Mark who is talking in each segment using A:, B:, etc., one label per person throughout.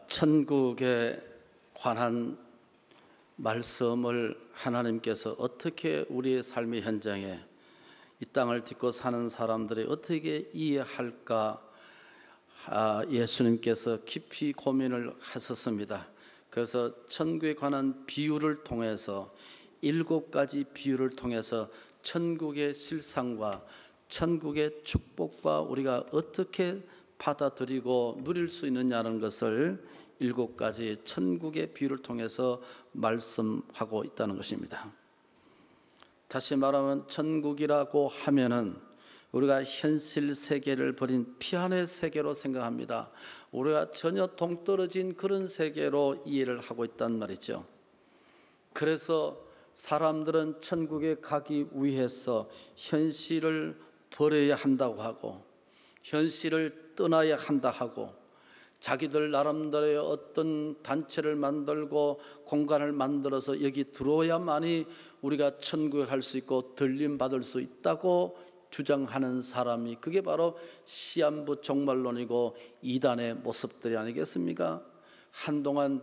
A: 천국에 관한 말씀을 하나님께서 어떻게 우리의 삶의 현장에 이 땅을 딛고 사는 사람들이 어떻게 이해할까 예수님께서 깊이 고민을 하셨습니다. 그래서 천국에 관한 비유를 통해서 7가지 비유를 통해서 천국의 실상과 천국의 축복과 우리가 어떻게 받아들이고 누릴 수 있느냐는 것을 7가지 천국의 비유를 통해서 말씀하고 있다는 것입니다. 다시 말하면 천국이라고 하면은 우리가 현실 세계를 버린 피안의 세계로 생각합니다. 우리가 전혀 동떨어진 그런 세계로 이해를 하고 있단 말이죠. 그래서 사람들은 천국에 가기 위해서 현실을 버려야 한다고 하고 현실을 떠나야 한다 하고 자기들 나름대로의 어떤 단체를 만들고 공간을 만들어서 여기 들어와야만이 우리가 천국에 갈 수 있고 들림받을 수 있다고 주장하는 사람이 그게 바로 시한부 종말론이고 이단의 모습들이 아니겠습니까? 한동안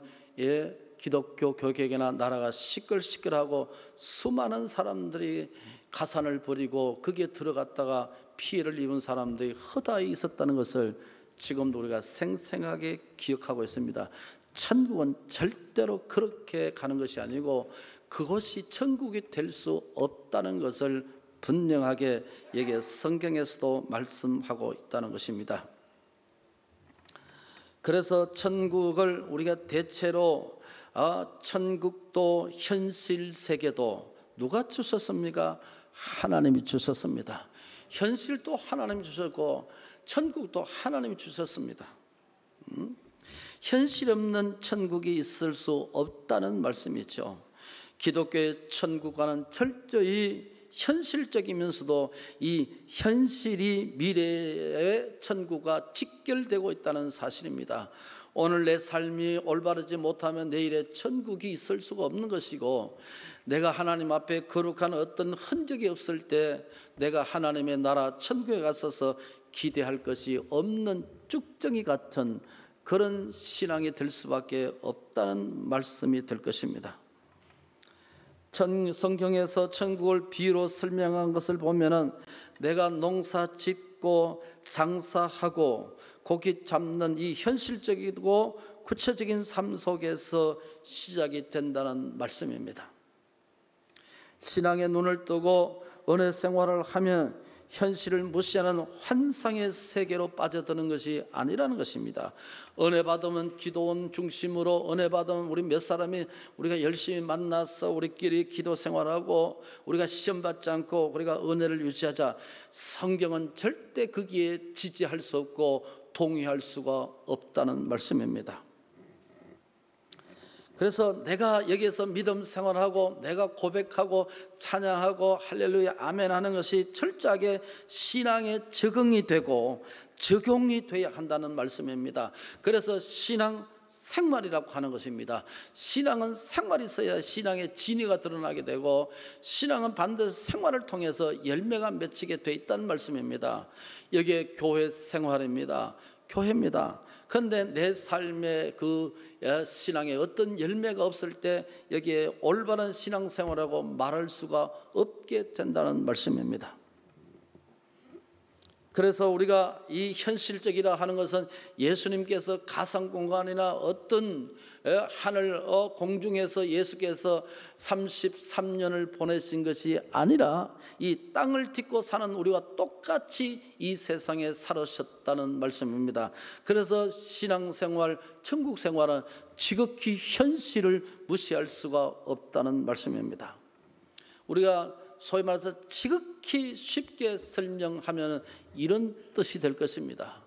A: 기독교 교계나 나라가 시끌시끌하고 수많은 사람들이 가산을 버리고 거기에 들어갔다가 피해를 입은 사람들이 허다히 있었다는 것을 지금도 우리가 생생하게 기억하고 있습니다. 천국은 절대로 그렇게 가는 것이 아니고 그것이 천국이 될 수 없다는 것을 분명하게 여기 성경에서도 말씀하고 있다는 것입니다. 그래서 천국을 우리가 대체로 천국도 현실 세계도 누가 주셨습니까? 하나님이 주셨습니다. 현실도 하나님이 주셨고 천국도 하나님이 주셨습니다. 현실 없는 천국이 있을 수 없다는 말씀이죠. 기독교의 천국과는 철저히 현실적이면서도 이 현실이 미래의 천국과 직결되고 있다는 사실입니다. 오늘 내 삶이 올바르지 못하면 내일의 천국이 있을 수가 없는 것이고 내가 하나님 앞에 거룩한 어떤 흔적이 없을 때 내가 하나님의 나라 천국에 갔어서 기대할 것이 없는 쭉정이 같은 그런 신앙이 될 수밖에 없다는 말씀이 될 것입니다. 성경에서 천국을 비유로 설명한 것을 보면은 내가 농사 짓고 장사하고 고기 잡는 이 현실적이고 구체적인 삶 속에서 시작이 된다는 말씀입니다. 신앙의 눈을 뜨고 은혜 생활을 하면 현실을 무시하는 환상의 세계로 빠져드는 것이 아니라는 것입니다. 은혜 받으면 기도원 중심으로 은혜 받으면 우리 몇 사람이 우리가 열심히 만나서 우리끼리 기도 생활하고 우리가 시험 받지 않고 우리가 은혜를 유지하자. 성경은 절대 거기에 지지할 수 없고 동의할 수가 없다는 말씀입니다. 그래서 내가 여기에서 믿음 생활하고 내가 고백하고 찬양하고 할렐루야 아멘 하는 것이 철저하게 신앙에 적응이 되고 적용이 돼야 한다는 말씀입니다. 그래서 신앙 생활이라고 하는 것입니다. 신앙은 생활이 있어야 신앙의 진위가 드러나게 되고 신앙은 반드시 생활을 통해서 열매가 맺히게 돼 있다는 말씀입니다. 여기에 교회 생활입니다. 교회입니다. 그런데 내 삶의 그 신앙에 어떤 열매가 없을 때 여기에 올바른 신앙생활하고 말할 수가 없게 된다는 말씀입니다. 그래서 우리가 이 현실적이라 하는 것은 예수님께서 가상공간이나 어떤 하늘 공중에서 예수께서 33년을 보내신 것이 아니라 이 땅을 딛고 사는 우리와 똑같이 이 세상에 살으셨다는 말씀입니다. 그래서 신앙생활, 천국생활은 지극히 현실을 무시할 수가 없다는 말씀입니다. 우리가 소위 말해서 지극히 쉽게 설명하면 이런 뜻이 될 것입니다.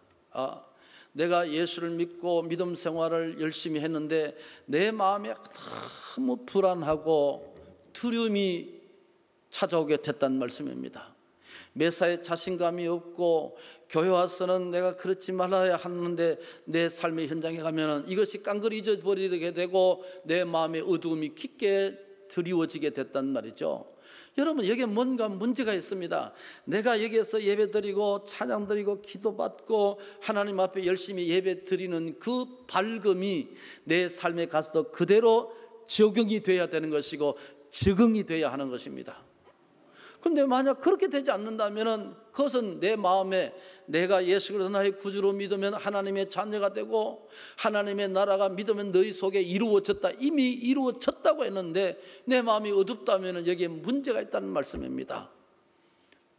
A: 내가 예수를 믿고 믿음 생활을 열심히 했는데 내 마음에 너무 불안하고 두려움이 찾아오게 됐다는 말씀입니다. 매사에 자신감이 없고 교회 와서는 내가 그렇지 말아야 하는데 내 삶의 현장에 가면 이것이 깡그리 잊어버리게 되고 내 마음의 어두움이 깊게 드리워지게 됐단 말이죠. 여러분, 여기에 뭔가 문제가 있습니다. 내가 여기에서 예배드리고 찬양드리고 기도받고 하나님 앞에 열심히 예배드리는 그 밝음이 내 삶에 가서도 그대로 적용이 돼야 되는 것이고 적응이 돼야 하는 것입니다. 그런데 만약 그렇게 되지 않는다면 그것은 내 마음에 내가 예수 그리스도 나의 구주로 믿으면 하나님의 자녀가 되고 하나님의 나라가 믿으면 너희 속에 이루어졌다, 이미 이루어졌다고 했는데 내 마음이 어둡다면 여기에 문제가 있다는 말씀입니다.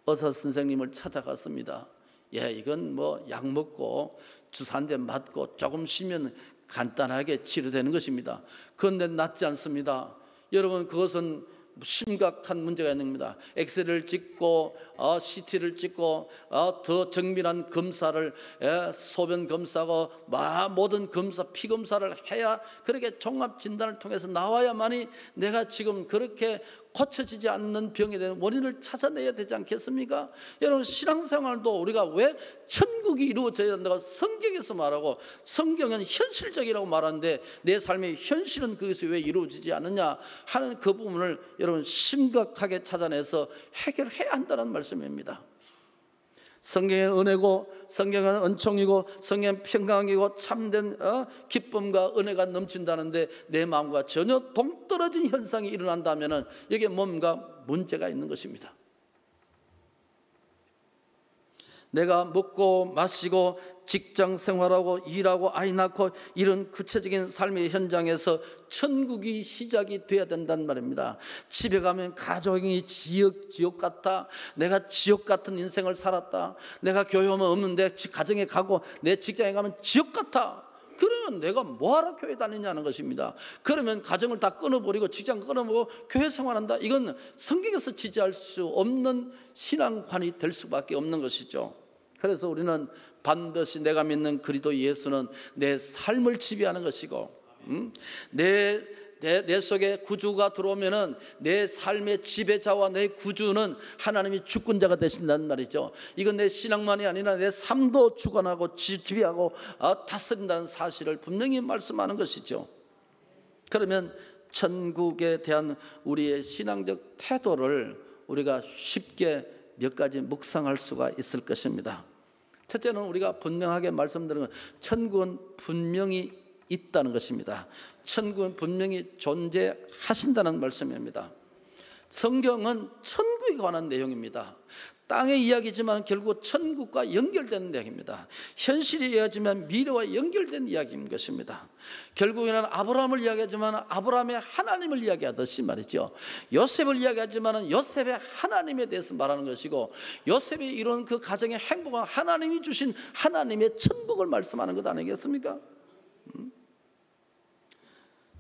A: 의사 선생님을 찾아갔습니다. 이건 뭐 약 먹고 주사 한 대 맞고 조금 쉬면 간단하게 치료되는 것입니다. 그런데 낫지 않습니다. 여러분, 그것은 심각한 문제가 있는 겁니다. 엑스레이를 찍고 CT를 찍고 더 정밀한 검사를, 소변 검사고 모든 검사, 피 검사를 해야, 그렇게 종합 진단을 통해서 나와야만이 내가 지금 그렇게 고쳐지지 않는 병에 대한 원인을 찾아내야 되지 않겠습니까? 여러분, 신앙생활도 우리가 왜 천국이 이루어져야 된다고 성경에서 말하고 성경은 현실적이라고 말하는데 내 삶의 현실은 그것이 왜 이루어지지 않느냐 하는 그 부분을 여러분 심각하게 찾아내서 해결해야 한다는 말씀입니다. 성경은 은혜고 성경은 은총이고 성경은 평강이고 참된 기쁨과 은혜가 넘친다는데 내 마음과 전혀 동떨어진 현상이 일어난다면 여기에 뭔가 문제가 있는 것입니다. 내가 먹고 마시고 직장 생활하고 일하고 아이 낳고 이런 구체적인 삶의 현장에서 천국이 시작이 돼야 된다는 말입니다. 집에 가면 가족이 지옥 같다, 내가 지옥 같은 인생을 살았다, 내가 교회만 없는데 가정에 가고 내 직장에 가면 지옥 같아, 그러면 내가 뭐하러 교회 다니냐는 것입니다. 그러면 가정을 다 끊어버리고 직장 끊어버리고 교회 생활한다, 이건 성경에서 지지할 수 없는 신앙관이 될 수밖에 없는 것이죠. 그래서 우리는 반드시 내가 믿는 그리스도 예수는 내 삶을 지배하는 것이고 내 속에 구주가 들어오면은 내 삶의 지배자와 내 구주는 하나님이 주권자가 되신다는 말이죠. 이건 내 신앙만이 아니라 내 삶도 주관하고 지배하고 다스린다는 사실을 분명히 말씀하는 것이죠. 그러면 천국에 대한 우리의 신앙적 태도를 우리가 쉽게 몇 가지 묵상할 수가 있을 것입니다. 첫째는 우리가 분명하게 말씀드리는 건 천국은 분명히 있다는 것입니다. 천국은 분명히 존재하신다는 말씀입니다. 성경은 천국에 관한 내용입니다. 땅의 이야기지만 결국 천국과 연결된 내용입니다. 현실이 이야기하지만 미래와 연결된 이야기인 것입니다. 결국에는 아브라함을 이야기하지만 아브라함의 하나님을 이야기하듯이 말이죠. 요셉을 이야기하지만 요셉의 하나님에 대해서 말하는 것이고 요셉이 이룬 그 가정의 행복은 하나님이 주신 하나님의 천국을 말씀하는 것 아니겠습니까?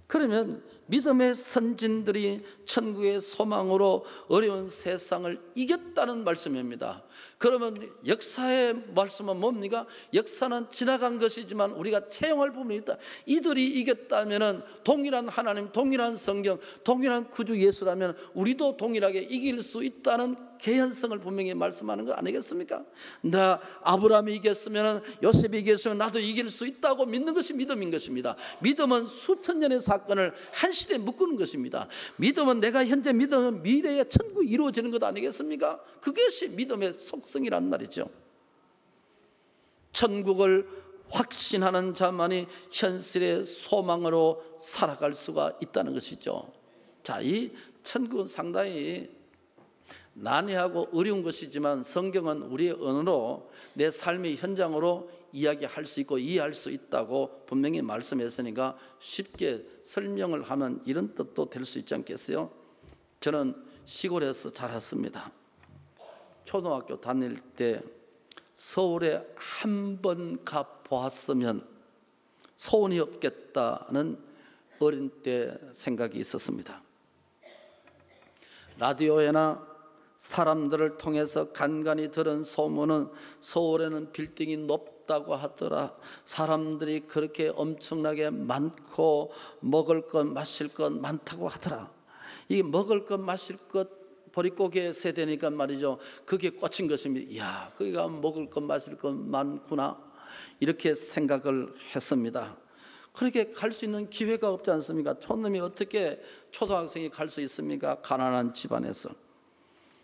A: 그러면 믿음의 선진들이 천국의 소망으로 어려운 세상을 이겼다는 말씀입니다. 그러면 역사의 말씀은 뭡니까? 역사는 지나간 것이지만 우리가 체험할 부분이 있다. 이들이 이겼다면 동일한 하나님, 동일한 성경, 동일한 구주 예수라면 우리도 동일하게 이길 수 있다는 개연성을 분명히 말씀하는 거 아니겠습니까? 나 아브라함이 이겼으면 요셉이 이겼으면 나도 이길 수 있다고 믿는 것이 믿음인 것입니다. 믿음은 수천 년의 사건을 한 시대에 묶는 것입니다. 믿음은 내가 현재 믿으면 미래의 천국이 이루어지는 것 아니겠습니까? 그것이 믿음의 속성이란 말이죠. 천국을 확신하는 자만이 현실의 소망으로 살아갈 수가 있다는 것이죠. 자, 이 천국은 상당히 난해하고 어려운 것이지만 성경은 우리의 언어로 내 삶의 현장으로 이야기할 수 있고 이해할 수 있다고 분명히 말씀했으니까 쉽게 설명을 하면 이런 뜻도 될 수 있지 않겠어요? 저는 시골에서 자랐습니다. 초등학교 다닐 때 서울에 한 번 가 보았으면 소원이 없겠다는 어린 때 생각이 있었습니다. 라디오에나 사람들을 통해서 간간히 들은 소문은 서울에는 빌딩이 높다고 하더라, 사람들이 그렇게 엄청나게 많고 먹을 것 마실 것 많다고 하더라. 이 먹을 것 마실 것 보릿고개 세대니까 말이죠, 그게 꽂힌 것입니다. 이야, 거기가 먹을 것 마실 것 많구나, 이렇게 생각을 했습니다. 그렇게 갈 수 있는 기회가 없지 않습니까? 촌놈이 어떻게 초등학생이 갈 수 있습니까? 가난한 집안에서.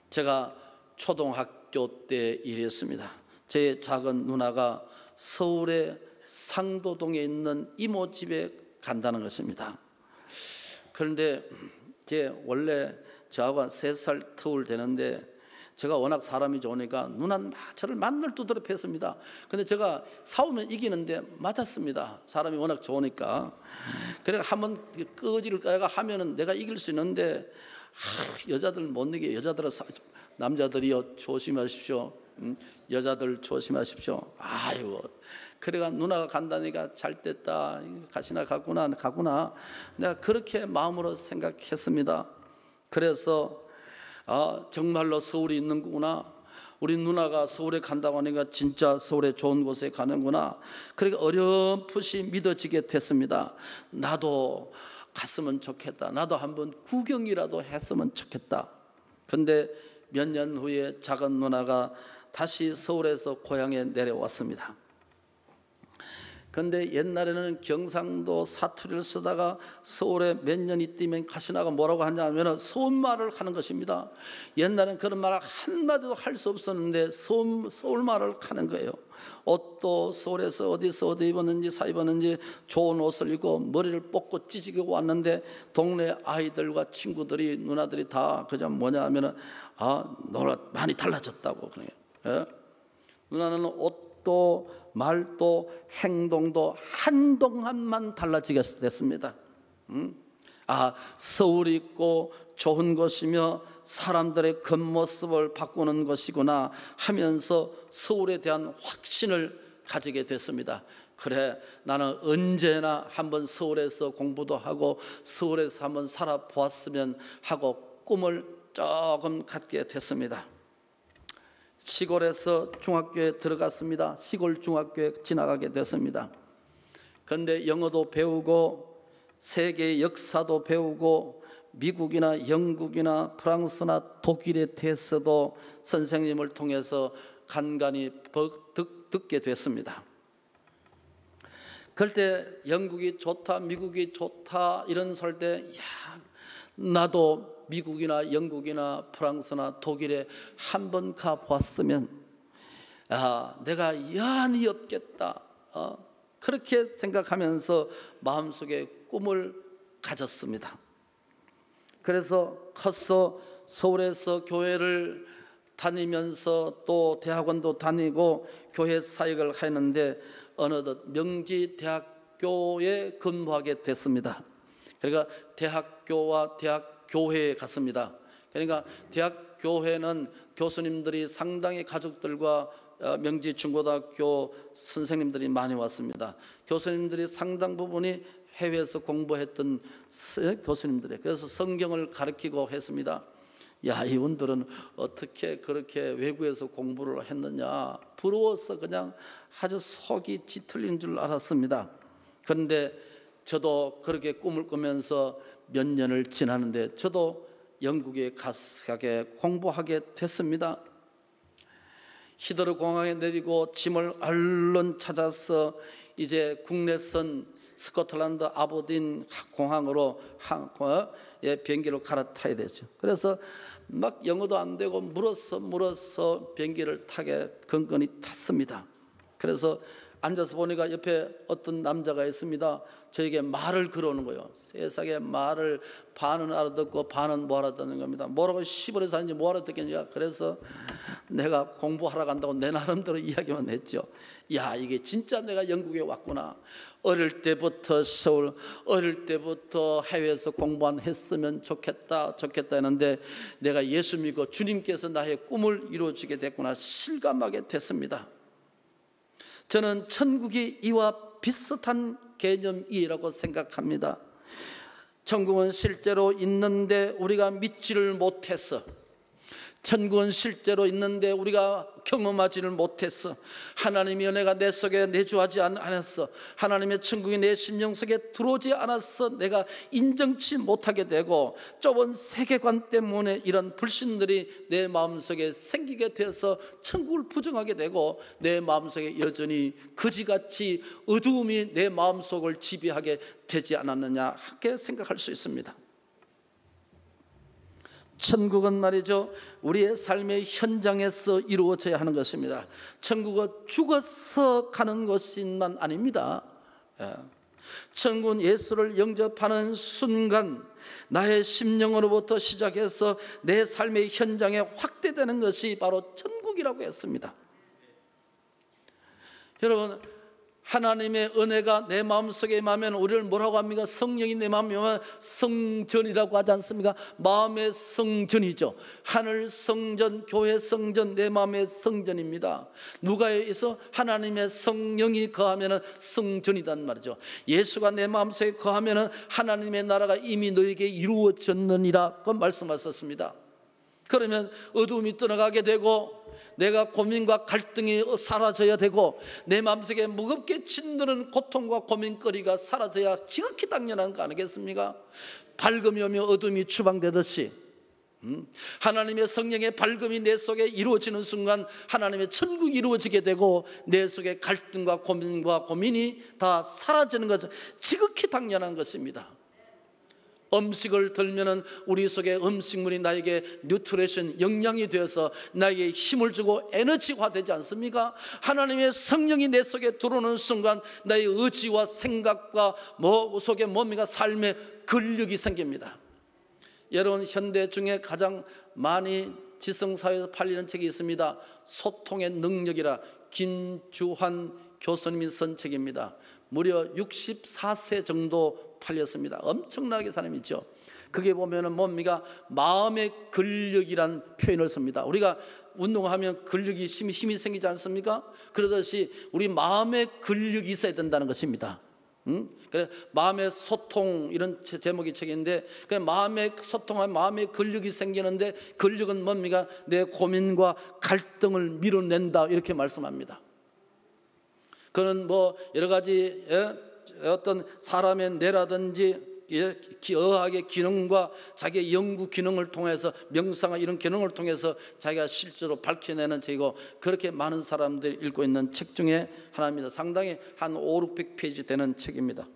A: 제가 초등학교 때 일이었습니다. 제 작은 누나가 서울의 상도동에 있는 이모 집에 간다는 것입니다. 그런데 원래 저하고 한 3살 터울 되는데 제가 워낙 사람이 좋으니까 누나는 저를 만날 두드려 팼습니다. 근데 제가 싸우면 이기는데 맞았습니다. 사람이 워낙 좋으니까. 그래서 한번 끄지를 까가 하면은 내가 이길 수 있는데 여자들 못 이겨. 여자들은 남자들이요 조심하십시오. 여자들 조심하십시오. 아이고. 그래가 누나가 간다니까 잘 됐다. 가시나 가구나. 내가 그렇게 마음으로 생각했습니다. 그래서 정말로 서울이 있는구나. 우리 누나가 서울에 간다고 하니까 진짜 서울에 좋은 곳에 가는구나. 그러니까 어렴풋이 믿어지게 됐습니다. 나도 갔으면 좋겠다. 나도 한번 구경이라도 했으면 좋겠다. 근데 몇 년 후에 작은 누나가 다시 서울에서 고향에 내려왔습니다. 그런데 옛날에는 경상도 사투리를 쓰다가 서울에 몇 년이 뛰면 가시나가 뭐라고 하냐면 서울말을 하는 것입니다. 옛날에는 그런 말을 한마디도 할 수 없었는데 서울말을 하는 거예요. 옷도 서울에서 어디서 어디 입었는지 사 입었는지 좋은 옷을 입고 머리를 뽑고 찌지고 왔는데 동네 아이들과 친구들이 누나들이 다 그저 뭐냐 하면은 너가 많이 달라졌다고 그래요. 예? 누나는 옷도 말도 행동도 한동안만 달라지게 됐습니다. 서울이 있고 좋은 곳이며 사람들의 겉모습을 바꾸는 것이구나 하면서 서울에 대한 확신을 가지게 됐습니다. 그래, 나는 언제나 한번 서울에서 공부도 하고 서울에서 한번 살아보았으면 하고 꿈을 조금 갖게 됐습니다. 시골에서 중학교에 들어갔습니다. 시골 중학교에 지나가게 됐습니다. 그런데 영어도 배우고 세계의 역사도 배우고 미국이나 영국이나 프랑스나 독일에 대해서도 선생님을 통해서 간간히 듣게 됐습니다. 그럴 때 영국이 좋다, 미국이 좋다 이런 설 때 나도 미국이나 영국이나 프랑스나 독일에 한번 가보았으면 내가 여한이 없겠다. 그렇게 생각하면서 마음속에 꿈을 가졌습니다. 그래서 커서 서울에서 교회를 다니면서 또 대학원도 다니고 교회 사역을 하는데 어느덧 명지대학교에 근무하게 됐습니다. 그러니까 대학교와 대학교회에 갔습니다. 그러니까 대학교회는 교수님들이 상당히 가족들과 명지중고등학교 선생님들이 많이 왔습니다. 교수님들이 상당 부분이 해외에서 공부했던 교수님들이 그래서 성경을 가르치고 했습니다. 이분들은 어떻게 그렇게 외국에서 공부를 했느냐 부러워서 그냥 아주 속이 짙을린 줄 알았습니다. 그런데 저도 그렇게 꿈을 꾸면서 몇 년을 지나는데 저도 영국에 가게 공부하게 됐습니다. 히드로 공항에 내리고 짐을 얼른 찾아서 이제 국내선 스코틀랜드 아버딘 공항으로 비행기를 갈아타야 되죠. 그래서 막 영어도 안 되고 물어서 비행기를 타게 건건히 탔습니다. 그래서 앉아서 보니까 옆에 어떤 남자가 있습니다. 저에게 말을 걸어오는 거예요. 세상에 말을 반은 알아듣고 반은 못 알아듣는 겁니다. 뭐라고 시골에서 하는지 뭐 알아듣겠냐. 그래서 내가 공부하러 간다고 내 나름대로 이야기만 했죠. 이게 진짜 내가 영국에 왔구나. 어릴 때부터 서울, 어릴 때부터 해외에서 공부만 했으면 좋겠다 했는데 내가 예수 믿고 주님께서 나의 꿈을 이루어주게 됐구나 실감하게 됐습니다. 저는 천국이 이와 비슷한 개념이라고 생각합니다. 천국은 실제로 있는데 우리가 믿지를 못했어. 천국은 실제로 있는데 우리가 경험하지를 못했어. 하나님의 은혜가 내 속에 내주하지 않았어. 하나님의 천국이 내 심령 속에 들어오지 않았어. 내가 인정치 못하게 되고 좁은 세계관 때문에 이런 불신들이 내 마음속에 생기게 되어서 천국을 부정하게 되고 내 마음속에 여전히 거지같이 어두움이 내 마음속을 지배하게 되지 않았느냐 하게 생각할 수 있습니다. 천국은 말이죠, 우리의 삶의 현장에서 이루어져야 하는 것입니다. 천국은 죽어서 가는 것만 아닙니다. 천국은 예수를 영접하는 순간 나의 심령으로부터 시작해서 내 삶의 현장에 확대되는 것이 바로 천국이라고 했습니다. 여러분, 하나님의 은혜가 내 마음속에 임하면 우리를 뭐라고 합니까? 성령이 내 마음에 임하면 성전이라고 하지 않습니까? 마음의 성전이죠. 하늘 성전, 교회 성전, 내 마음의 성전입니다. 누가에서 하나님의 성령이 거하면 성전이란 말이죠. 예수가 내 마음속에 거하면 하나님의 나라가 이미 너에게 이루어졌느니라고 말씀하셨습니다. 그러면 어두움이 떠나가게 되고 내가 고민과 갈등이 사라져야 되고 내 마음속에 무겁게 짓누르는 고통과 고민거리가 사라져야 지극히 당연한 거 아니겠습니까? 밝음이 오며 어둠이 추방되듯이 하나님의 성령의 밝음이 내 속에 이루어지는 순간 하나님의 천국이 이루어지게 되고 내 속에 갈등과 고민이 다 사라지는 것은 지극히 당연한 것입니다. 음식을 들면은 우리 속에 음식물이 나에게 뉴트리션, 영양이 되어서 나에게 힘을 주고 에너지화 되지 않습니까? 하나님의 성령이 내 속에 들어오는 순간 나의 의지와 생각과 속에 뭡니까? 삶의 근력이 생깁니다. 여러분, 현대 중에 가장 많이 지성사회에서 팔리는 책이 있습니다. 소통의 능력이라 김주환 교수님이 쓴 책입니다. 무려 64세 정도 팔렸습니다. 엄청나게 사람이죠. 그게 보면은 뭡니까? 마음의 근력이란 표현을 씁니다. 우리가 운동하면 근력이 힘이 생기지 않습니까? 그러듯이 우리 마음의 근력이 있어야 된다는 것입니다. 그래, 마음의 소통, 이런 제목의 책인데, 그 마음의 소통과 마음의 근력이 생기는데, 근력은 뭡니까? 내 고민과 갈등을 밀어낸다, 이렇게 말씀합니다. 그는 뭐 여러 가지 어떤 사람의 뇌라든지 의학의 기능과 자기의 연구 기능을 통해서, 명상과 이런 기능을 통해서 자기가 실제로 밝혀내는 책이고, 그렇게 많은 사람들이 읽고 있는 책 중에 하나입니다. 상당히 한 500-600페이지 되는 책입니다.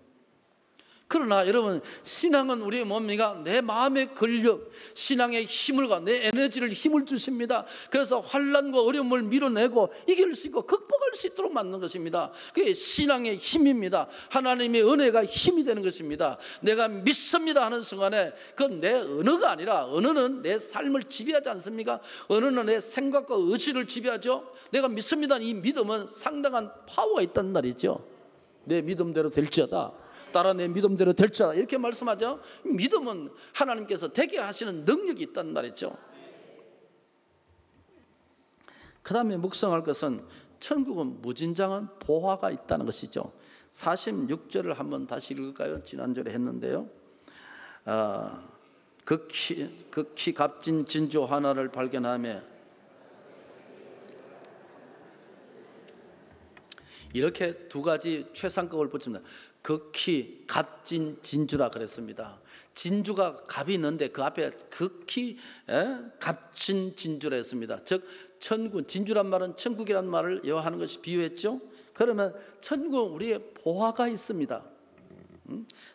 A: 그러나 여러분, 신앙은 우리의 뭡니까? 내 마음의 근력, 신앙의 힘을, 내 에너지를 힘을 주십니다. 그래서 환난과 어려움을 밀어내고 이길 수 있고 극복할 수 있도록 만든 것입니다. 그게 신앙의 힘입니다. 하나님의 은혜가 힘이 되는 것입니다. 내가 믿습니다 하는 순간에 그건 내 언어가 아니라, 언어는 내 삶을 지배하지 않습니까? 언어는 내 생각과 의지를 지배하죠. 내가 믿습니다, 이 믿음은 상당한 파워가 있단 말이죠. 내 믿음대로 될지어다, 따라 내 믿음대로 될지어다, 이렇게 말씀하죠. 믿음은 하나님께서 되게 하시는 능력이 있단 말이죠. 그 다음에 묵상할 것은 천국은 무진장한 보화가 있다는 것이죠. 46절을 한번 다시 읽을까요? 지난주에 했는데요. 극히 값진 진주 하나를 발견하며, 이렇게 두 가지 최상급을 붙입니다. 극히 값진 진주라 그랬습니다. 진주가 값이 있는데 그 앞에 극히 값진 진주라 했습니다. 즉 천국, 진주란 말은 천국이란 말을 여하는 것이 비유했죠. 그러면 천국은 우리의 보화가 있습니다.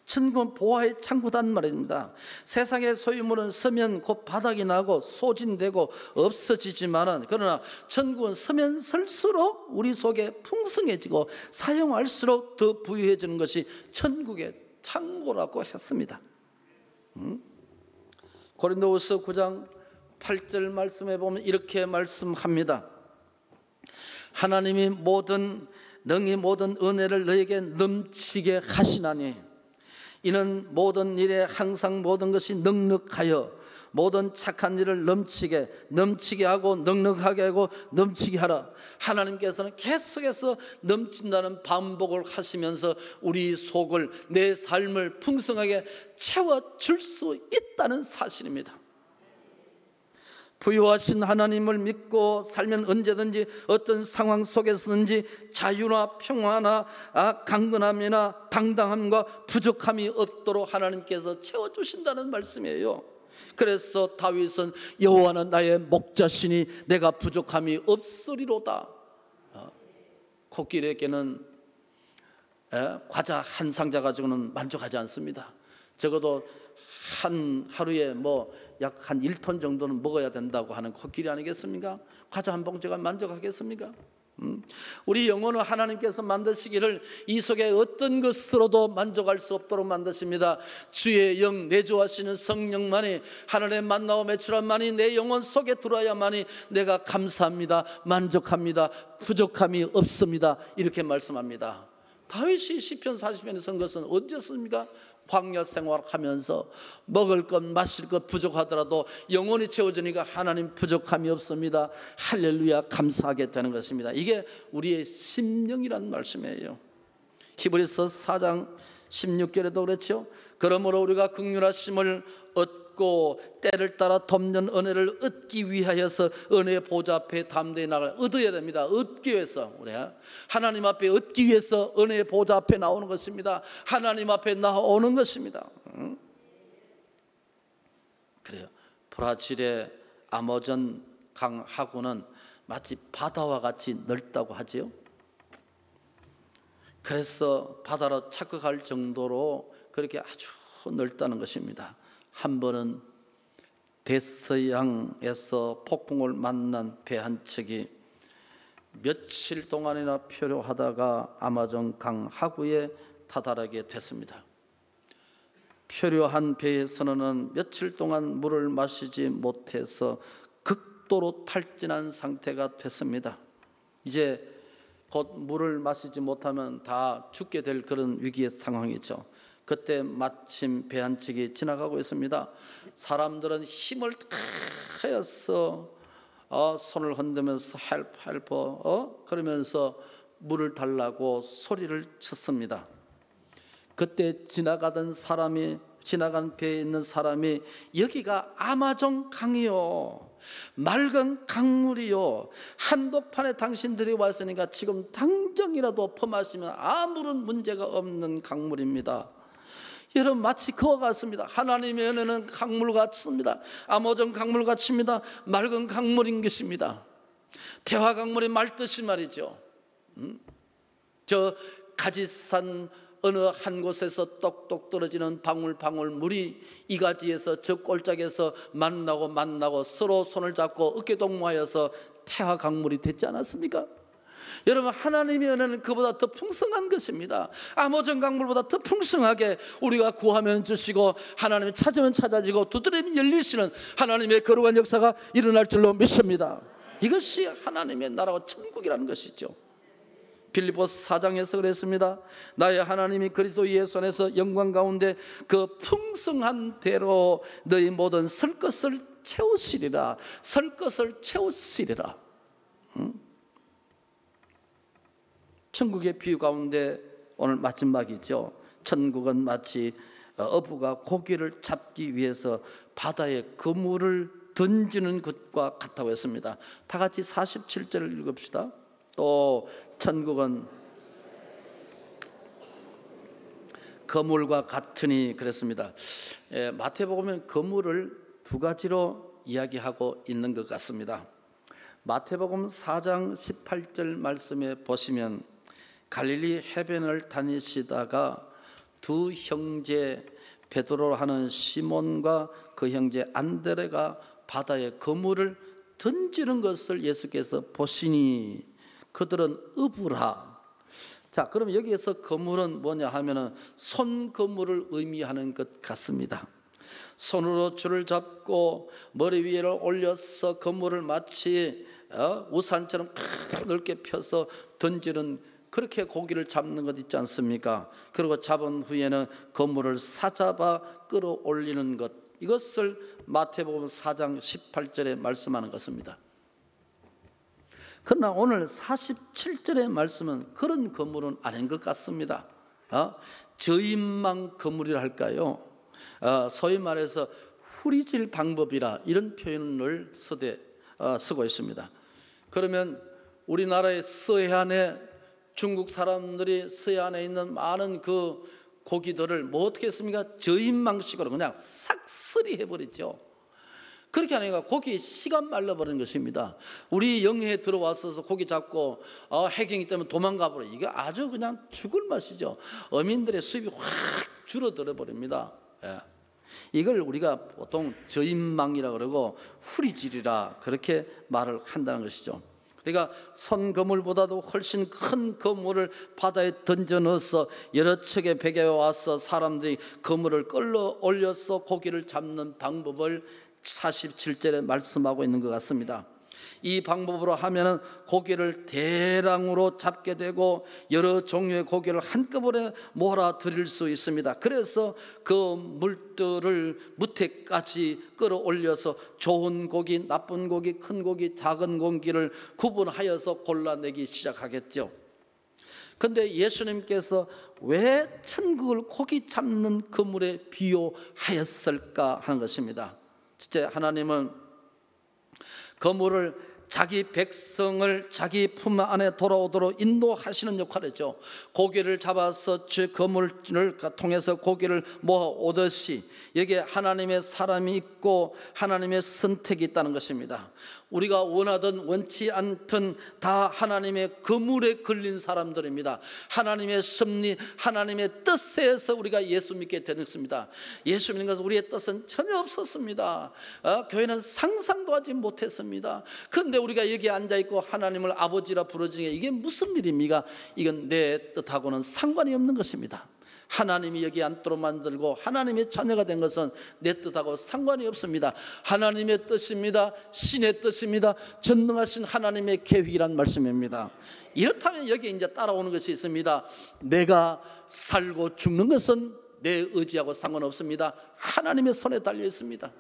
A: 천국은 보화의 창고단 말입니다. 세상의 소유물은 쓰면 곧 바닥이 나고 소진되고 없어지지만은, 그러나 천국은 쓰면 쓸수록 우리 속에 풍성해지고 사용할수록 더 부유해지는 것이 천국의 창고라고 했습니다. 고린도후서 9장 8절 말씀에 보면 이렇게 말씀합니다. 하나님이 능히 모든 은혜를 너에게 넘치게 하시나니 이는 모든 일에 항상 모든 것이 넉넉하여 모든 착한 일을 넘치게 하고 넉넉하게 하고 넘치게 하라. 하나님께서는 계속해서 넘친다는 반복을 하시면서 우리 속을, 내 삶을 풍성하게 채워줄 수 있다는 사실입니다. 부유하신 하나님을 믿고 살면 언제든지 어떤 상황 속에서든지 자유나 평화나 강건함이나 당당함과 부족함이 없도록 하나님께서 채워주신다는 말씀이에요. 그래서 다윗은 여호와는 나의 목자시니 내가 부족함이 없으리로다. 코끼리에게는 과자 한 상자 가지고는 만족하지 않습니다. 적어도 한 하루에 약 한 1톤 정도는 먹어야 된다고 하는 코끼리 아니겠습니까? 과자 한 봉지가 만족하겠습니까? 우리 영혼을 하나님께서 만드시기를 이 속에 어떤 것으로도 만족할 수 없도록 만드십니다. 주의 영, 내주하시는 성령만이, 하늘의 만나와 매출함만이 내 영혼 속에 들어야만이 내가 감사합니다, 만족합니다, 부족함이 없습니다, 이렇게 말씀합니다. 다윗이 시편 40편에 쓴 것은 언제 씁니까? 광야 생활하면서 먹을 것 마실 것 부족하더라도 영혼이 채워지니까 하나님 부족함이 없습니다, 할렐루야, 감사하게 되는 것입니다. 이게 우리의 심령이란 말씀이에요. 히브리서 4장 16절에도 그렇죠. 그러므로 우리가 긍휼하심을 얻고 때를 따라 돕는 은혜를 얻기 위하여서 은혜의 보좌 앞에 담대히 나가 얻어야 됩니다. 얻기 위해서, 우리가 하나님 앞에 얻기 위해서 은혜의 보좌 앞에 나오는 것입니다. 하나님 앞에 나오는 것입니다. 그래요. 브라질의 아마존 강 하구는 마치 바다와 같이 넓다고 하지요. 그래서 바다로 착각할 정도로 그렇게 아주 넓다는 것입니다. 한 번은 대서양에서 폭풍을 만난 배 한 척이 며칠 동안이나 표류하다가 아마존 강 하구에 다다르게 됐습니다. 표류한 배의 선원은 며칠 동안 물을 마시지 못해서 극도로 탈진한 상태가 됐습니다. 이제 곧 물을 마시지 못하면 다 죽게 될 그런 위기의 상황이죠. 그때 마침 배 한 척이 지나가고 있습니다. 사람들은 힘을 다해서 손을 흔들면서 헬프 그러면서 물을 달라고 소리를 쳤습니다. 그때 지나간 배에 있는 사람이 여기가 아마존 강이요, 맑은 강물이요, 한복판에 당신들이 왔으니까 지금 당장이라도 퍼마시면 아무런 문제가 없는 강물입니다. 여러분, 마치 그와 같습니다. 하나님의 은혜는 강물 같습니다. 아마존 강물 같습니다. 맑은 강물인 것입니다. 태화 강물이 맑듯이 말이죠. 저 가지산 어느 한 곳에서 똑똑 떨어지는 방울방울 물이 이 가지에서 저 꼴짝에서 만나고 서로 손을 잡고 어깨동무하여서 태화 강물이 됐지 않았습니까? 여러분, 하나님의 은혜는 그보다 더 풍성한 것입니다. 아마존 강물보다 더 풍성하게 우리가 구하면 주시고 하나님을 찾으면 찾아지고 두드리면 열리시는 하나님의 거룩한 역사가 일어날 줄로 믿습니다. 이것이 하나님의 나라와 천국이라는 것이죠. 빌립보서 4장에서 그랬습니다. 나의 하나님이 그리스도 예수 안에서 영광 가운데 그 풍성한 대로 너희 모든 설 것을 채우시리라. 설 것을 채우시리라. 천국의 비유 가운데 오늘 마지막이죠. 천국은 마치 어부가 고기를 잡기 위해서 바다에 그물을 던지는 것과 같다고 했습니다. 다 같이 47절을 읽읍시다. 또 천국은 그물과 같으니 그랬습니다. 마태복음은 그물을 두 가지로 이야기하고 있는 것 같습니다. 마태복음 4장 18절 말씀에 보시면 갈릴리 해변을 다니시다가 두 형제 베드로 하는 시몬과 그 형제 안드레가 바다에 그물을 던지는 것을 예수께서 보시니 그들은 어부라. 자, 그럼 여기에서 그물은 뭐냐 하면은 손 그물을 의미하는 것 같습니다. 손으로 줄을 잡고 머리 위를 올려서 그물을 마치 우산처럼 넓게 펴서 던지는, 그렇게 고기를 잡는 것 있지 않습니까? 그리고 잡은 후에는 그물을 사잡아 끌어올리는 것, 이것을 마태복음 4장 18절에 말씀하는 것입니다. 그러나 오늘 47절의 말씀은 그런 그물은 아닌 것 같습니다. 저인망 그물이라 할까요? 소위 말해서 후리질 방법이라 이런 표현을 쓰고 있습니다. 그러면 우리나라의 서해안에 중국 사람들이 서해안에 있는 많은 그 고기들을 어떻게 했습니까? 저인망식으로 그냥 싹쓸이 해버리죠. 그렇게 하니까 고기 씨가 말라버리는 것입니다. 우리 영해에 들어와서 고기 잡고 해경이 때문에 도망가 버려. 이게 아주 그냥 죽을 맛이죠. 어민들의 수입이 확 줄어들어 버립니다. 예. 이걸 우리가 보통 저인망이라 그러고 후리질이라 그렇게 말을 한다는 것이죠. 그러니까 손거물보다도 훨씬 큰 거물을 바다에 던져 넣어서 여러 척의 베개에 와서 사람들이 그물을 끌어 올려서 고기를 잡는 방법을 47절에 말씀하고 있는 것 같습니다. 이 방법으로 하면은 고기를 대량으로 잡게 되고 여러 종류의 고기를 한꺼번에 몰아들일 수 있습니다. 그래서 그 물들을 무태까지 끌어올려서 좋은 고기, 나쁜 고기, 큰 고기, 작은 고기를 구분하여서 골라내기 시작하겠죠. 그런데 예수님께서 왜 천국을 고기 잡는 그물에 비유하였을까 하는 것입니다. 첫째, 하나님은 그물을 자기 백성을 자기 품 안에 돌아오도록 인도하시는 역할이죠. 고기를 잡아서 그물을 통해서 고기를 모아오듯이 여기에 하나님의 사람이 있고 하나님의 선택이 있다는 것입니다. 우리가 원하든 원치 않든 다 하나님의 그물에 걸린 사람들입니다. 하나님의 섭리, 하나님의 뜻에서 우리가 예수 믿게 되었습니다. 예수 믿는 것은 우리의 뜻은 전혀 없었습니다. 교회는 상상도 하지 못했습니다. 그런데 우리가 여기 앉아있고 하나님을 아버지라 부르짖는 게 이게 무슨 일입니까? 이건 내 뜻하고는 상관이 없는 것입니다. 하나님이 여기 앉도록 만들고 하나님의 자녀가 된 것은 내 뜻하고 상관이 없습니다. 하나님의 뜻입니다. 신의 뜻입니다. 전능하신 하나님의 계획이란 말씀입니다. 이렇다면 여기 이제 따라오는 것이 있습니다. 내가 살고 죽는 것은 내 의지하고 상관없습니다. 하나님의 손에 달려 있습니다.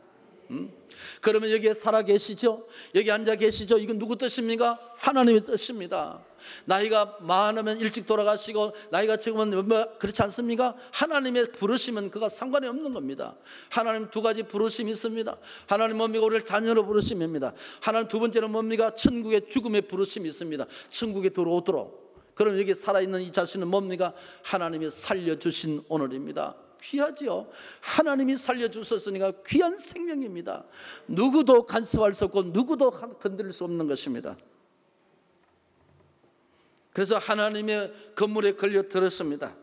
A: 그러면 여기에 살아 계시죠? 여기 앉아 계시죠? 이건 누구 뜻입니까? 하나님의 뜻입니다. 나이가 많으면 일찍 돌아가시고 나이가 적으면 그렇지 않습니까? 하나님의 부르심은 그가 상관이 없는 겁니다. 하나님 두 가지 부르심이 있습니다. 하나님 뭡니까? 우리를 자녀로 부르심입니다. 하나님 두 번째는 뭡니까? 천국의 죽음의 부르심이 있습니다. 천국에 들어오도록. 그럼 여기 살아있는 이 자신은 뭡니까? 하나님이 살려주신 오늘입니다. 귀하지요. 하나님이 살려주셨으니까 귀한 생명입니다. 누구도 간섭할 수 없고 누구도 건드릴 수 없는 것입니다. 그래서 하나님의 건물에 걸려 들었습니다.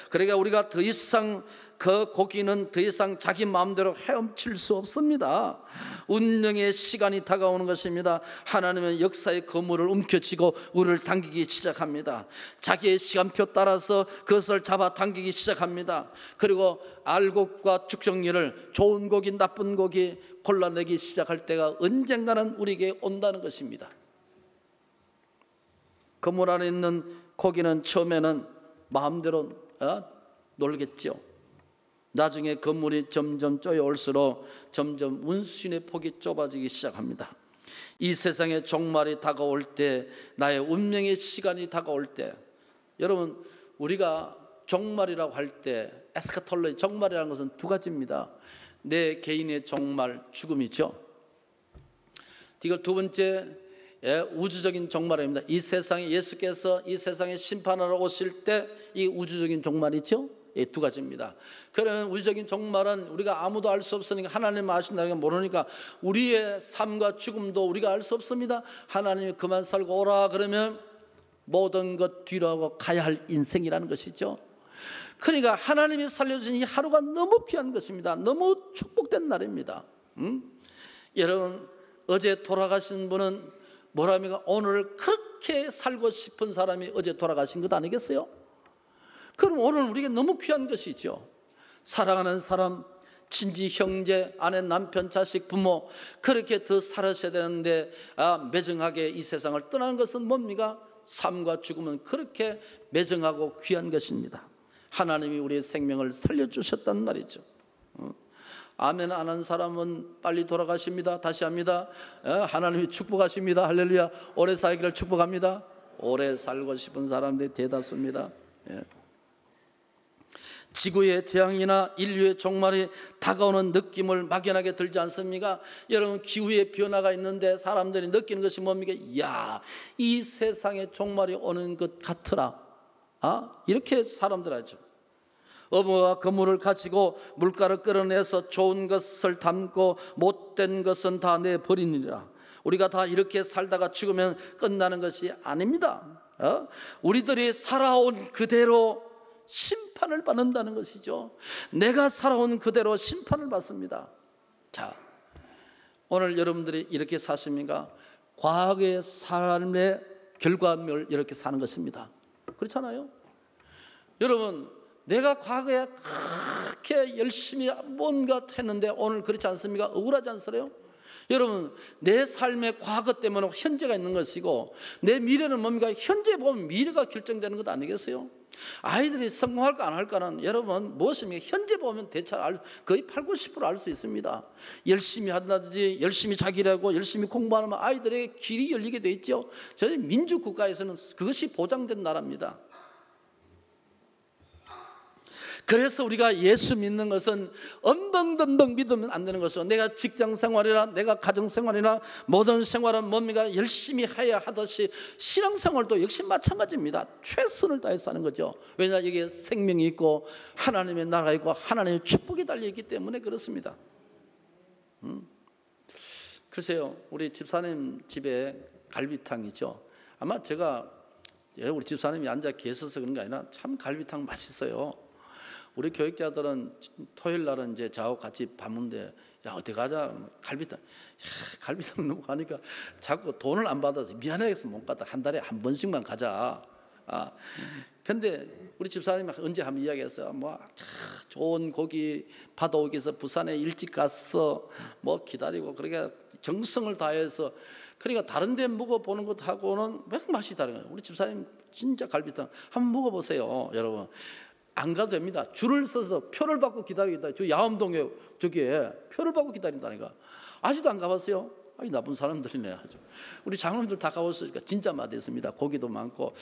A: 그러니까 우리가 더 이상 그 고기는 더 이상 자기 마음대로 헤엄칠 수 없습니다. 운명의 시간이 다가오는 것입니다. 하나님은 역사의 거물을 움켜쥐고 우리를 당기기 시작합니다. 자기의 시간표 따라서 그것을 잡아 당기기 시작합니다. 그리고 알곡과 죽정리를 좋은 고기 나쁜 고기 골라내기 시작할 때가 언젠가는 우리에게 온다는 것입니다. 그물 안에 있는 고기는 처음에는 마음대로 놀겠죠. 나중에 그물이 점점 쪼여올수록 점점 운수신의 폭이 좁아지기 시작합니다. 이 세상의 종말이 다가올 때, 나의 운명의 시간이 다가올 때, 여러분 우리가 종말이라고 할 때 에스카톨로지, 종말이라는 것은 두 가지입니다. 내 개인의 종말, 죽음이죠. 이걸 두 번째 우주적인 종말입니다. 이 세상에 예수께서 이 세상에 심판하러 오실 때 이 우주적인 종말이죠. 두 가지입니다. 그러면 우주적인 종말은 우리가 아무도 알 수 없으니까 하나님 아신다는 걸 모르니까 우리의 삶과 죽음도 우리가 알 수 없습니다. 하나님이 그만 살고 오라 그러면 모든 것 뒤로 하고 가야 할 인생이라는 것이죠. 그러니까 하나님이 살려주신 이 하루가 너무 귀한 것입니다. 너무 축복된 날입니다. 여러분 어제 돌아가신 분은 뭐랍니까? 오늘 그렇게 살고 싶은 사람이 어제 돌아가신 것 아니겠어요? 그럼 오늘 우리에게 너무 귀한 것이죠. 사랑하는 사람, 친지, 형제, 아내, 남편, 자식, 부모 그렇게 더 살아셔야 되는데 매정하게 이 세상을 떠나는 것은 뭡니까? 삶과 죽음은 그렇게 매정하고 귀한 것입니다. 하나님이 우리의 생명을 살려주셨단 말이죠. 아멘 안 한 사람은 빨리 돌아가십니다. 다시 합니다. 하나님이 축복하십니다. 할렐루야. 오래 살기를 축복합니다. 오래 살고 싶은 사람들이 대다수입니다. 지구의 재앙이나 인류의 종말이 다가오는 느낌을 막연하게 들지 않습니까? 여러분 기후의 변화가 있는데 사람들이 느끼는 것이 뭡니까? 이야, 이 세상에 종말이 오는 것 같으라. 이렇게 사람들 하죠. 어부가 그물을 가지고 물가를 끌어내서 좋은 것을 담고 못된 것은 다 내버리니라. 우리가 다 이렇게 살다가 죽으면 끝나는 것이 아닙니다. 우리들이 살아온 그대로 심판을 받는다는 것이죠. 내가 살아온 그대로 심판을 받습니다. 자, 오늘 여러분들이 이렇게 사십니까? 과거의 삶의 결과물 이렇게 사는 것입니다. 그렇잖아요? 여러분, 내가 과거에 그렇게 열심히 뭔가 했는데 오늘 그렇지 않습니까? 억울하지 않으세요? 여러분, 내 삶의 과거 때문에 현재가 있는 것이고 내 미래는 뭡니까? 현재 보면 미래가 결정되는 것 아니겠어요? 아이들이 성공할까 안 할까는 여러분 무엇입니까? 현재 보면 대차 거의 80~90% 알 수 있습니다. 열심히 한다든지 열심히 자기 일하고 열심히 공부하면 아이들에게 길이 열리게 돼 있죠. 저희 민주국가에서는 그것이 보장된 나라입니다. 그래서 우리가 예수 믿는 것은 엄벙덤벙 믿으면 안 되는 것이죠. 내가 직장생활이나 내가 가정생활이나 모든 생활은 뭡니까? 열심히 해야 하듯이 신앙생활도 역시 마찬가지입니다. 최선을 다해서 하는 거죠. 왜냐, 이게 생명이 있고 하나님의 나라가 있고 하나님의 축복이 달려있기 때문에 그렇습니다. 글쎄요, 우리 집사님 집에 갈비탕이죠. 아마 제가 우리 집사님이 앉아 계셔서 그런 게 아니라 참 갈비탕 맛있어요. 우리 교육자들은 토요일 날은 이제 저하고 같이 밥 먹는데, 야, 어디 가자, 갈비탕. 야, 갈비탕 너무 가니까 자꾸 돈을 안 받아서 미안해서 못 가다. 한 달에 한 번씩만 가자. 근데 우리 집사님이 언제 한번 이야기했어요. 뭐 좋은 고기 받아오기 위해서 부산에 일찍 가서 뭐 기다리고 그러니까 정성을 다해서, 그러니까 다른 데 먹어보는 것하고는 왜 맛이 다른 거예요. 우리 집사님 진짜 갈비탕 한번 먹어보세요, 여러분. 안 가도 됩니다. 줄을 서서 표를 받고 기다리겠다. 저 야암동에 저기에 표를 받고 기다린다니까. 아직도 안 가봤어요? 아이, 나쁜 사람들이네. 아주. 우리 장로님들 다 가봤으니까 진짜 맛있습니다. 고기도 많고.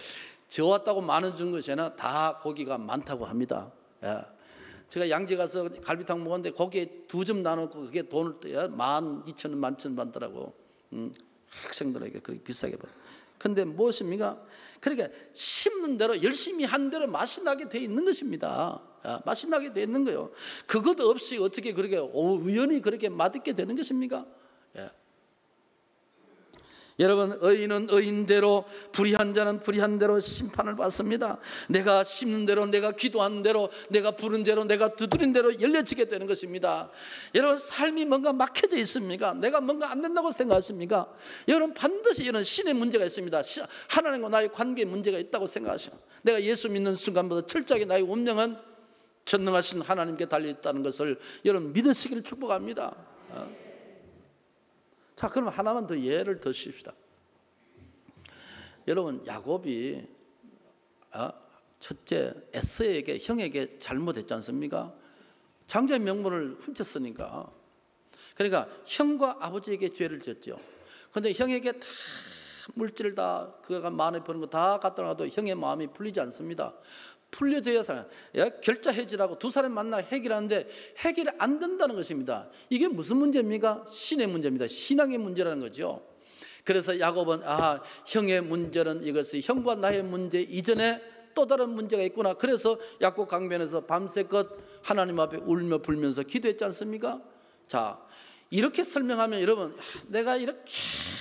A: 저 왔다고 많은 준 것에는 다 고기가 많다고 합니다. 예. 제가 양재 가서 갈비탕 먹었는데 거기에 2점 나눠서 그게 돈을 12,000원, 11,000원 받더라고. 학생들에게 그렇게 비싸게 받아. 근데 무엇입니까? 그러니까 심는 대로 열심히 한 대로 맛이 나게 돼 있는 것입니다. 맛이 나게 돼 있는 거예요. 그것 없이 어떻게 그렇게 우연히 그렇게 맛있게 되는 것입니까? 예. 여러분, 의인은 의인대로, 불의한 자는 불의한 대로 심판을 받습니다. 내가 심는 대로, 내가 기도한 대로, 내가 부른 대로, 내가 두드린 대로 열려지게 되는 것입니다. 여러분, 삶이 뭔가 막혀져 있습니까? 내가 뭔가 안 된다고 생각하십니까? 여러분, 반드시 이런 신의 문제가 있습니다. 하나님과 나의 관계에 문제가 있다고 생각하시오. 내가 예수 믿는 순간부터 철저하게 나의 운명은 전능하신 하나님께 달려있다는 것을 여러분 믿으시기를 축복합니다. 자, 그럼 하나만 더 예를 드십시다. 여러분, 야곱이 첫째 에서에게, 형에게 잘못했지 않습니까? 장자의 명분을 훔쳤으니까. 그러니까 형과 아버지에게 죄를 졌죠. 그런데 형에게 다 물질을 다 그가 마음에 버는 거 다 갖다 놔도 형의 마음이 풀리지 않습니다. 풀려져야 사람, 결자 해지라고 두 사람 만나 해결하는데 해결이 안 된다는 것입니다. 이게 무슨 문제입니까? 신의 문제입니다. 신앙의 문제라는 거죠. 그래서 야곱은 형의 문제는 이것이 형과 나의 문제 이전에 또 다른 문제가 있구나. 그래서 야곱 강변에서 밤새껏 하나님 앞에 울며 불면서 기도했지 않습니까? 자, 이렇게 설명하면 여러분, 내가 이렇게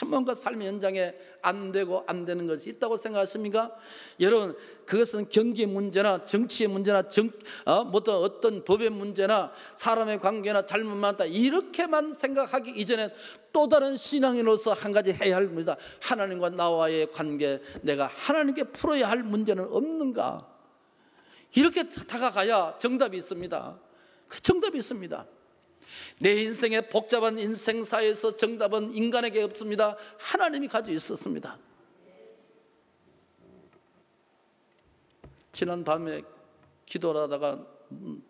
A: 뭔가 삶의 현장에 안 되고 안 되는 것이 있다고 생각하십니까? 여러분, 그것은 경기의 문제나 정치의 문제나 어떤 법의 문제나 사람의 관계나 잘못 많다 이렇게만 생각하기 이전에 또 다른 신앙인으로서 한 가지 해야 할 문제다. 하나님과 나와의 관계, 내가 하나님께 풀어야 할 문제는 없는가? 이렇게 다가가야 정답이 있습니다. 그 정답이 있습니다. 내 인생의 복잡한 인생사에서 정답은 인간에게 없습니다. 하나님이 가지고 있었습니다. 지난 밤에 기도를 하다가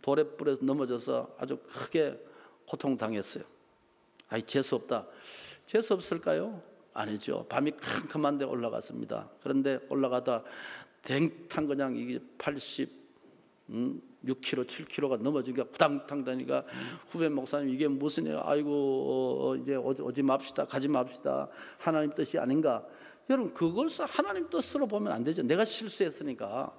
A: 돌에불에서 넘어져서 아주 크게 고통당했어요. 아이, 재수없다. 재수 없을까요? 아니죠. 밤이 캄캄한데 올라갔습니다. 그런데 올라가다 댕탕 그냥 이게 6kg, 7kg가 넘어지니까 부당탕 다니까 후배 목사님 이게 무슨 일? 아이고 이제 오지 맙시다, 가지 맙시다. 하나님 뜻이 아닌가? 여러분, 그것을 하나님 뜻으로 보면 안 되죠. 내가 실수했으니까.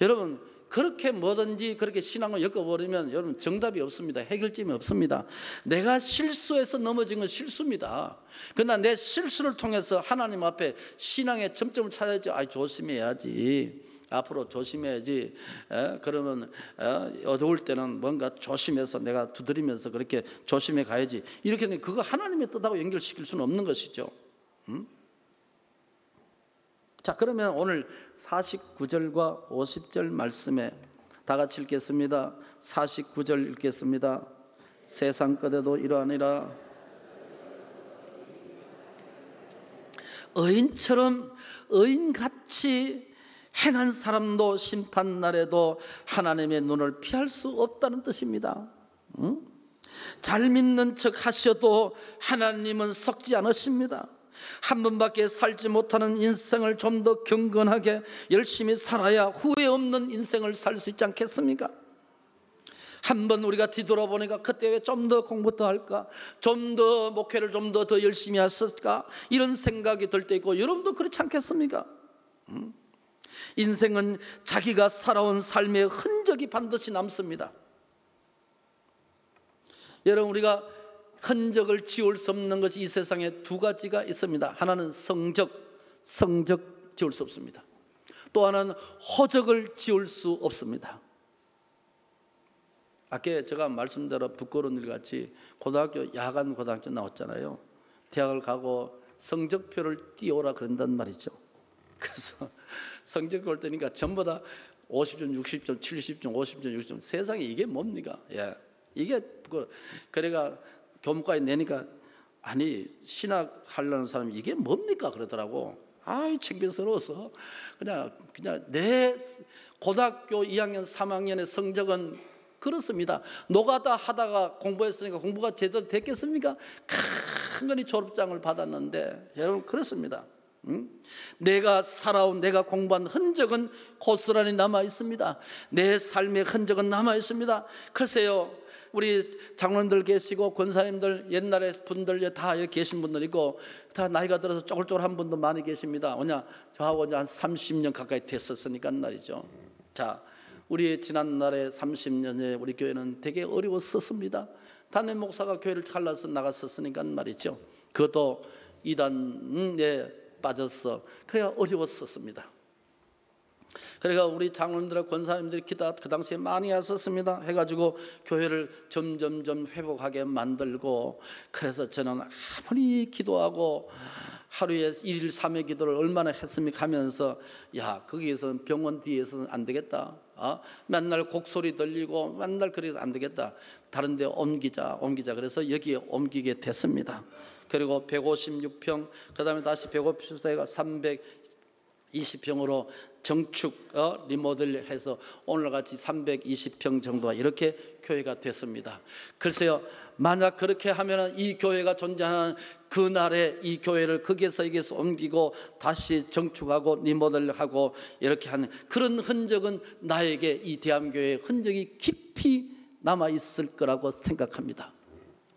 A: 여러분, 그렇게 뭐든지 그렇게 신앙을 엮어버리면 여러분 정답이 없습니다. 해결점이 없습니다. 내가 실수해서 넘어진 건 실수입니다. 그러나 내 실수를 통해서 하나님 앞에 신앙의 점점을 찾아야죠. 조심해야지. 앞으로 조심해야지. 그러면 어두울 때는 뭔가 조심해서 내가 두드리면서 그렇게 조심해 가야지. 이렇게 되면 그거 하나님의 뜻하고 연결시킬 수는 없는 것이죠. 자, 그러면 오늘 49절과 50절 말씀에 다 같이 읽겠습니다. 49절 읽겠습니다. 세상 끝에도 이러하니라. 의인처럼 의인같이 행한 사람도 심판날에도 하나님의 눈을 피할 수 없다는 뜻입니다. 잘 믿는 척 하셔도 하나님은 썩지 않으십니다. 한 번밖에 살지 못하는 인생을 좀 더 경건하게 열심히 살아야 후회 없는 인생을 살 수 있지 않겠습니까? 한번 우리가 뒤돌아보니까 그때 왜 좀 더 공부 더 할까? 좀 더 목회를 좀 더 열심히 했을까? 이런 생각이 들 때 있고, 여러분도 그렇지 않겠습니까? 인생은 자기가 살아온 삶의 흔적이 반드시 남습니다. 여러분, 우리가 흔적을 지울 수 없는 것이 이 세상에 두 가지가 있습니다. 하나는 성적 지울 수 없습니다. 또 하나는 허적을 지울 수 없습니다. 아까 제가 말씀대로 부끄러운 일 같이 고등학교 야간 고등학교 나왔잖아요. 대학을 가고 성적표를 띄워라 그런단 말이죠. 그래서 성적표 올 때니까 전부 다 50점, 60점, 70점, 50점, 60점. 세상에 이게 뭡니까? 예, 이게 그래가 교문과에 내니까 아니 신학 하려는 사람이 이게 뭡니까 그러더라고. 아이 창피스러워서 그냥 내 고등학교 2학년 3학년의 성적은 그렇습니다. 노가다 하다가 공부했으니까 공부가 제대로 됐겠습니까? 큰거니 졸업장을 받았는데 여러분 그렇습니다. 내가 살아온 내가 공부한 흔적은 고스란히 남아 있습니다. 내 삶의 흔적은 남아 있습니다. 글쎄요, 우리 장로님들 계시고 권사님들 옛날에 분들 다 여기 계신 분들 있고 다 나이가 들어서 쪼글쪼글한 분도 많이 계십니다. 왜냐 저하고 이제 한 30년 가까이 됐었으니까 말이죠. 자, 우리 지난날에 30년에 우리 교회는 되게 어려웠었습니다. 담임 목사가 교회를 잘라서 나갔었으니까 말이죠. 그것도 이단에 빠졌어. 그래야 어려웠었습니다. 그러니까 우리 장로님들 권사님들이 기도 그 당시에 많이 하셨습니다. 해가지고 교회를 점점점 회복하게 만들고, 그래서 저는 아무리 기도하고 하루에 1일 3회 기도를 얼마나 했습니까 하면서 야 거기에서는 병원 뒤에서는 안 되겠다. 맨날 곡소리 들리고 맨날 그래서 안 되겠다. 다른 데 옮기자. 그래서 여기에 옮기게 됐습니다. 그리고 156평 그 다음에 다시 150평가 320평으로 정축 리모델해서 오늘같이 320평 정도가 이렇게 교회가 됐습니다. 글쎄요, 만약 그렇게 하면 이 교회가 존재하는 그날에 이 교회를 거기에서 여기에서 옮기고 다시 정축하고 리모델하고 이렇게 하는 그런 흔적은 나에게 이 대한교회의 흔적이 깊이 남아있을 거라고 생각합니다.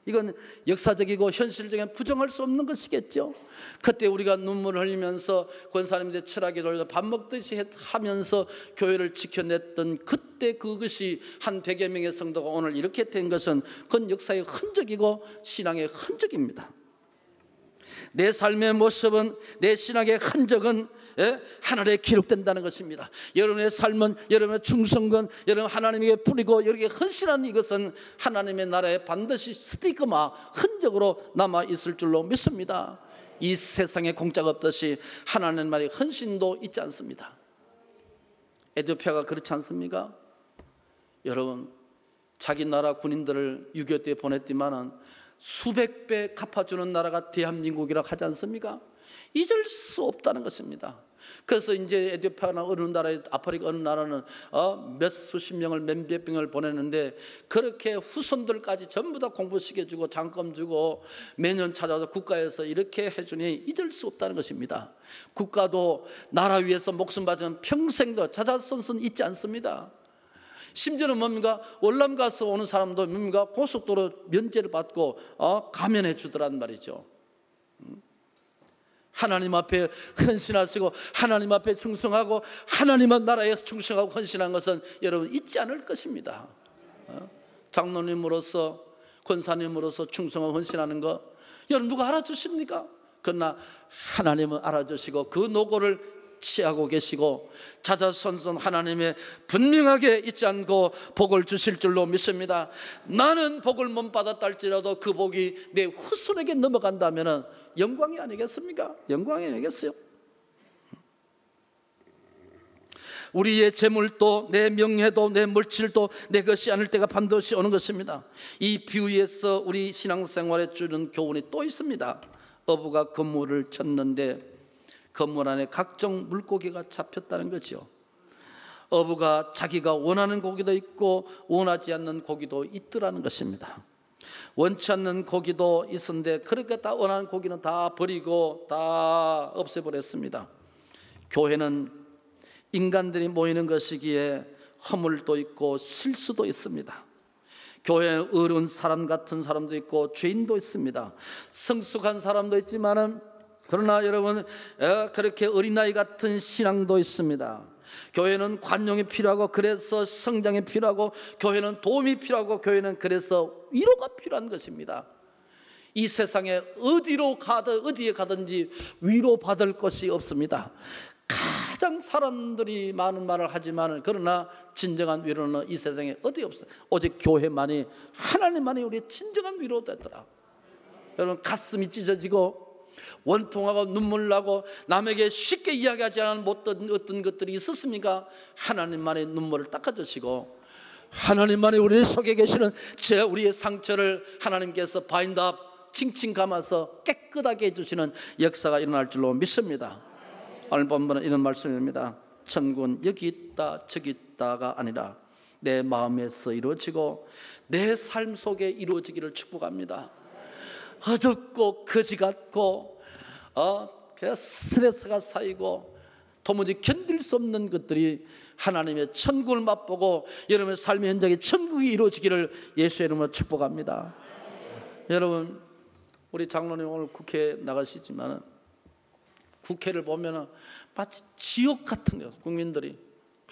A: 이건 역사적이고 현실적인 부정할 수 없는 것이겠죠. 그때 우리가 눈물을 흘리면서 권사님들 철학이 돌려 밥 먹듯이 하면서 교회를 지켜냈던 그때 그것이 한 100여 명의 성도가 오늘 이렇게 된 것은 그건 역사의 흔적이고 신앙의 흔적입니다. 내 삶의 모습은, 내 신앙의 흔적은 하늘에 기록된다는 것입니다. 여러분의 삶은, 여러분의 충성은 여러분 하나님에게 뿌리고 여기에 헌신한 이것은 하나님의 나라에 반드시 스티그마, 흔적으로 남아있을 줄로 믿습니다. 이 세상에 공짜가 없듯이 하나님의 말이 헌신도 있지 않습니다. 에티오피아가 그렇지 않습니까? 여러분, 자기 나라 군인들을 6.25 때 보냈지만은 수백 배 갚아주는 나라가 대한민국이라고 하지 않습니까? 잊을 수 없다는 것입니다. 그래서 이제 에티오피아나 어느 나라에, 아프리카 어느 나라는 몇 수십 명을 몇백 명을 보냈는데 그렇게 후손들까지 전부 다 공부시켜주고 장금 주고 매년 찾아와서 국가에서 이렇게 해주니 잊을 수 없다는 것입니다. 국가도 나라 위해서 목숨 바치는 평생도 자자손손 잊지 않습니다. 심지어는 뭡니까? 월남 가서 오는 사람도 뭡니까? 고속도로 면제를 받고 감면해 주더란 말이죠. 하나님 앞에 헌신하시고 하나님 앞에 충성하고 하나님의 나라에서 충성하고 헌신한 것은 여러분 잊지 않을 것입니다. 장로님으로서 권사님으로서 충성하고 헌신하는 것 여러분 누가 알아주십니까? 그러나 하나님은 알아주시고 그 노고를 취하고 계시고 자자손손 하나님의 분명하게 잊지 않고 복을 주실 줄로 믿습니다. 나는 복을 못 받았다 할지라도 그 복이 내 후손에게 넘어간다면 영광이 아니겠습니까? 영광이 아니겠어요? 우리의 재물도 내 명예도 내 물질도 내 것이 아닐 때가 반드시 오는 것입니다. 이 비유에서 우리 신앙생활에 주는 교훈이 또 있습니다. 어부가 그물을 쳤는데 그물 안에 각종 물고기가 잡혔다는 거죠. 어부가 자기가 원하는 고기도 있고 원하지 않는 고기도 있더라는 것입니다. 원치 않는 고기도 있었는데 그렇게 다 원하는 고기는 다 버리고 다 없애버렸습니다. 교회는 인간들이 모이는 것이기에 허물도 있고 실수도 있습니다. 교회에 어려운 사람 같은 사람도 있고 죄인도 있습니다. 성숙한 사람도 있지만은 그러나 여러분 그렇게 어린아이 같은 신앙도 있습니다. 교회는 관용이 필요하고 그래서 성장이 필요하고 교회는 도움이 필요하고 교회는 그래서 위로가 필요한 것입니다. 이 세상에 어디에 가든지 위로받을 것이 없습니다. 가장 사람들이 많은 말을 하지만 그러나 진정한 위로는 이 세상에 어디 없어요. 오직 교회만이 하나님만이 우리의 진정한 위로되더라. 여러분 가슴이 찢어지고 원통하고 눈물 나고 남에게 쉽게 이야기하지 않은 어떤 것들이 있었습니까? 하나님만이 눈물을 닦아주시고 하나님만이 우리 속에 계시는 우리의 상처를 하나님께서 바인드업 칭칭 감아서 깨끗하게 해주시는 역사가 일어날 줄로 믿습니다. 오늘 본문은 이런 말씀입니다. 천국은 여기 있다 저기 있다가 아니라 내 마음에서 이루어지고 내 삶 속에 이루어지기를 축복합니다. 어둡고 거지 같고 스트레스가 쌓이고 도무지 견딜 수 없는 것들이 하나님의 천국을 맛보고 여러분의 삶의 현장에 천국이 이루어지기를 예수의 이름으로 축복합니다. 여러분 우리 장로님 오늘 국회에 나가시지만 국회를 보면 마치 지옥 같은 거예요. 국민들이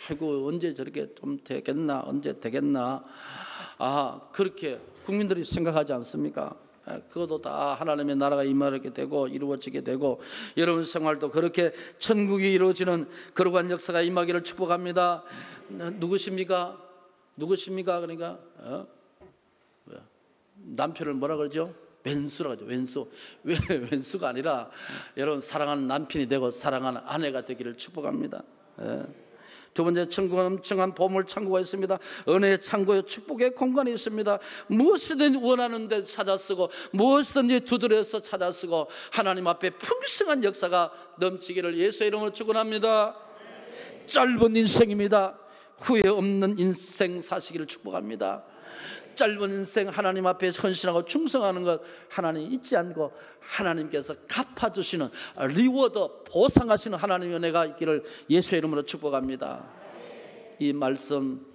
A: 아이고 언제 저렇게 좀 되겠나 언제 되겠나 그렇게 국민들이 생각하지 않습니까? 그것도 다 하나님의 나라가 임하게 되고 이루어지게 되고 여러분 생활도 그렇게 천국이 이루어지는 그러한 역사가 임하기를 축복합니다. 누구십니까? 그러니까 남편을 뭐라 그러죠? 왼수라고 하죠. 왼수. 왜 왼수가 아니라 여러분 사랑하는 남편이 되고 사랑하는 아내가 되기를 축복합니다. 두 번째, 천국은 엄청난 보물 창고가 있습니다. 은혜의 창고에 축복의 공간이 있습니다. 무엇이든 원하는 데 찾아 쓰고 무엇이든지 두드려서 찾아 쓰고 하나님 앞에 풍성한 역사가 넘치기를 예수의 이름으로 축원합니다. 짧은 인생입니다. 후회 없는 인생 사시기를 축복합니다. 짧은 인생 하나님 앞에 헌신하고 충성하는 것 하나님 잊지 않고 하나님께서 갚아주시는 리워드 보상하시는 하나님의 은혜가 있기를 예수의 이름으로 축복합니다. 이 말씀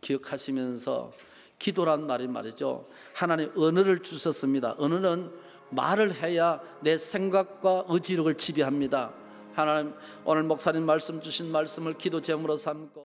A: 기억하시면서 기도란 말이 말이죠. 하나님 언어를 주셨습니다. 언어는 말을 해야 내 생각과 의지력을 지배합니다. 하나님 오늘 목사님 말씀 주신 말씀을 기도 제목으로 삼고